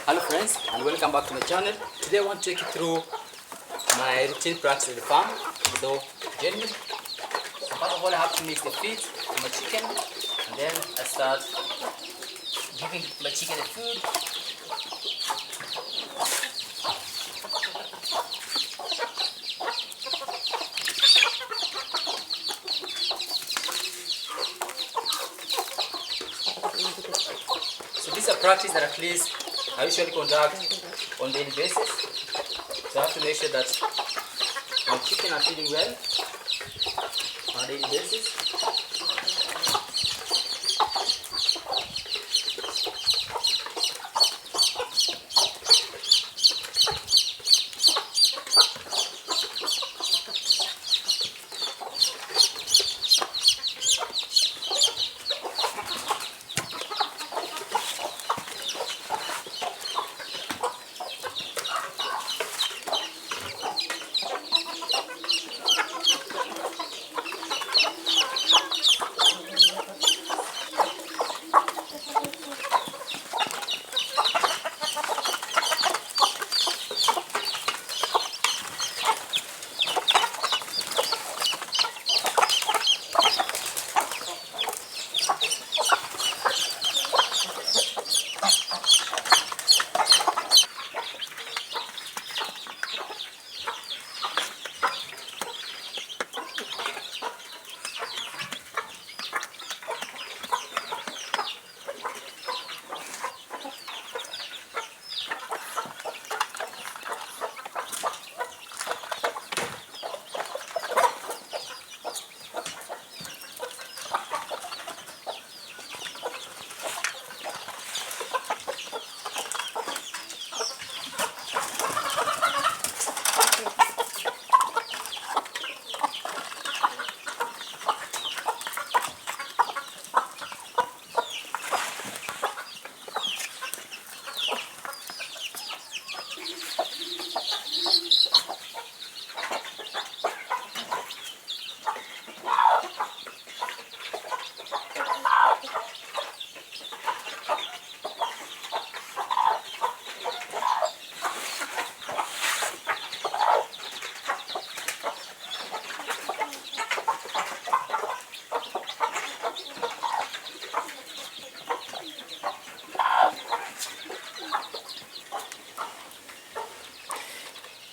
Hello friends, and welcome back to my channel. Today I want to take you through my routine practice at the farm. So join me. So first of all, I have to mix the feed to my chicken, and then I start giving my chicken the food. So this is a practice that at least I usually conduct on a daily basis. So I have to make sure that my chicken are feeding well on a daily basis.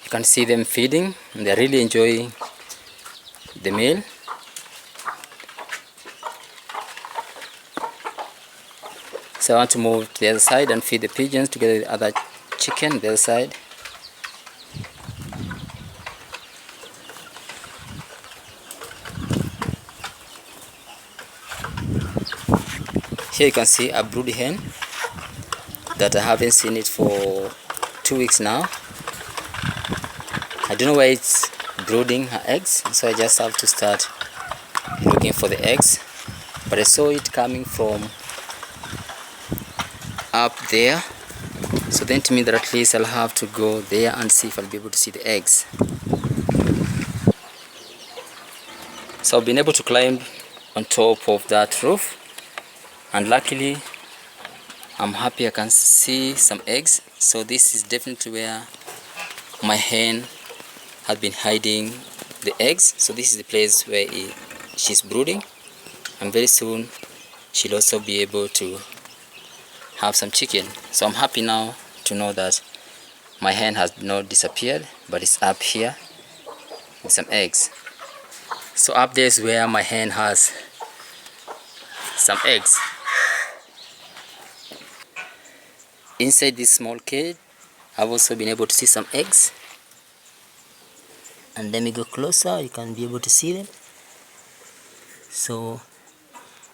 You can see them feeding, and they're really enjoying the meal. So I want to move to the other side and feed the pigeons together with the other chicken the other side. Here you can see a brood hen that I haven't seen it for 2 weeks now. I don't know where it's brooding her eggs, so I just have to start looking for the eggs. But I saw it coming from up there, so then to me that at least I'll have to go there and see if I'll be able to see the eggs. So I've been able to climb on top of that roof, and luckily I'm happy I can see some eggs. So this is definitely where my hen had been hiding the eggs. So this is the place where she's brooding, and very soon she'll also be able to have some chicken. So I'm happy now to know that my hen has not disappeared, but it's up here with some eggs. So up there is where my hen has some eggs. Inside this small cage I've also been able to see some eggs, and let me go closer, you can be able to see them. So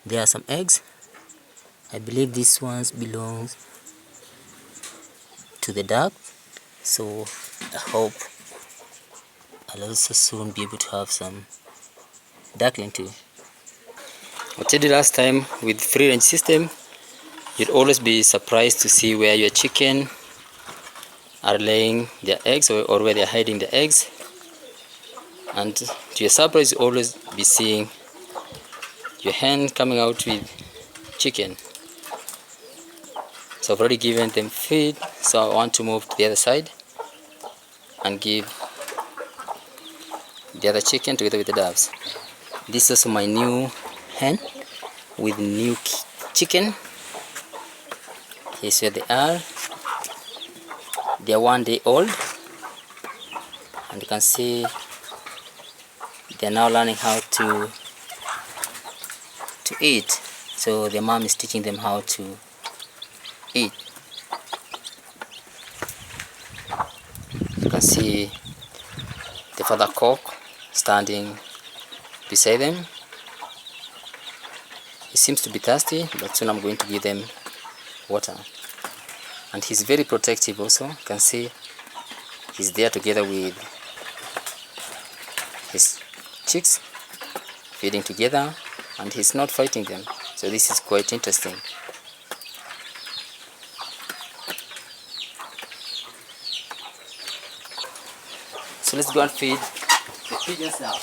there are some eggs. I believe these ones belong to the duck, so I hope I'll also soon be able to have some duckling too. I told you last time, with free range system you'd always be surprised to see where your chicken are laying their eggs, or where they're hiding their eggs. And to your surprise, you always be seeing your hen coming out with chicken. So I've already given them feed, so I want to move to the other side and give the other chicken together with the doves. This is also my new hen with new chicken. Here's where they are. They are 1 day old, and you can see they are now learning how to eat. So their mom is teaching them how to eat. You can see the father cock standing beside them. He seems to be thirsty, but soon I'm going to give them water. And he's very protective also. You can see he's there together with his chicks, feeding together, and he's not fighting them. So this is quite interesting. So let's go and feed the pigeons now.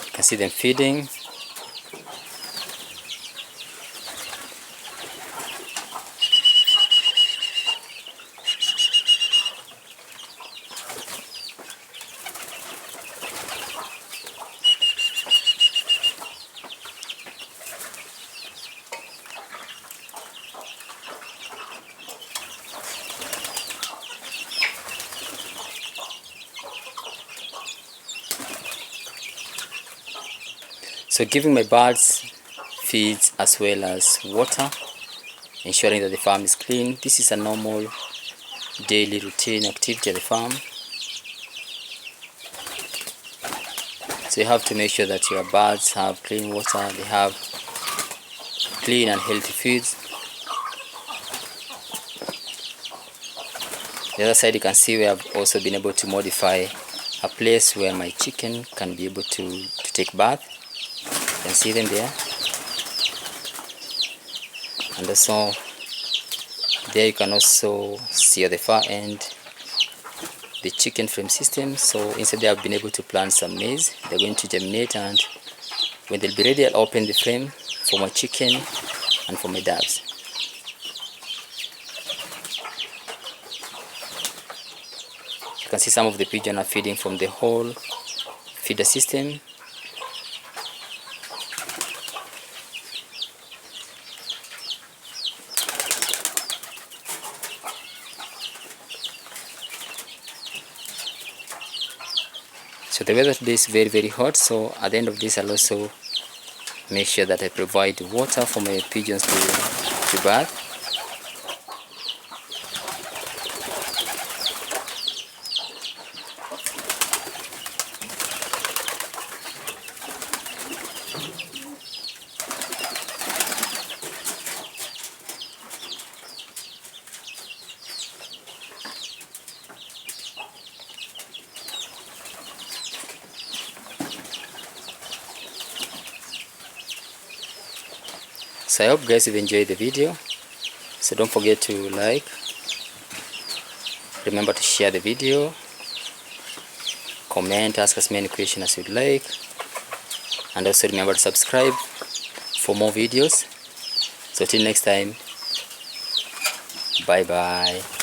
You can see them feeding. So giving my birds feeds as well as water, ensuring that the farm is clean. This is a normal daily routine activity at the farm. So you have to make sure that your birds have clean water, they have clean and healthy foods. The other side you can see we have also been able to modify a place where my chicken can be able to take bath. You can see them there. And also there you can also see at the far end the chicken frame system. So inside there I've been able to plant some maize. They're going to germinate, and when they'll be ready I'll open the frame for my chicken and for my doves. You can see some of the pigeons are feeding from the whole feeder system. So the weather today is very hot, so at the end of this I'll also make sure that I provide water for my pigeons to bath. So I hope guys you've enjoyed the video. So don't forget to like, remember to share the video, comment, ask as many questions as you'd like, and also remember to subscribe for more videos. So till next time, bye bye.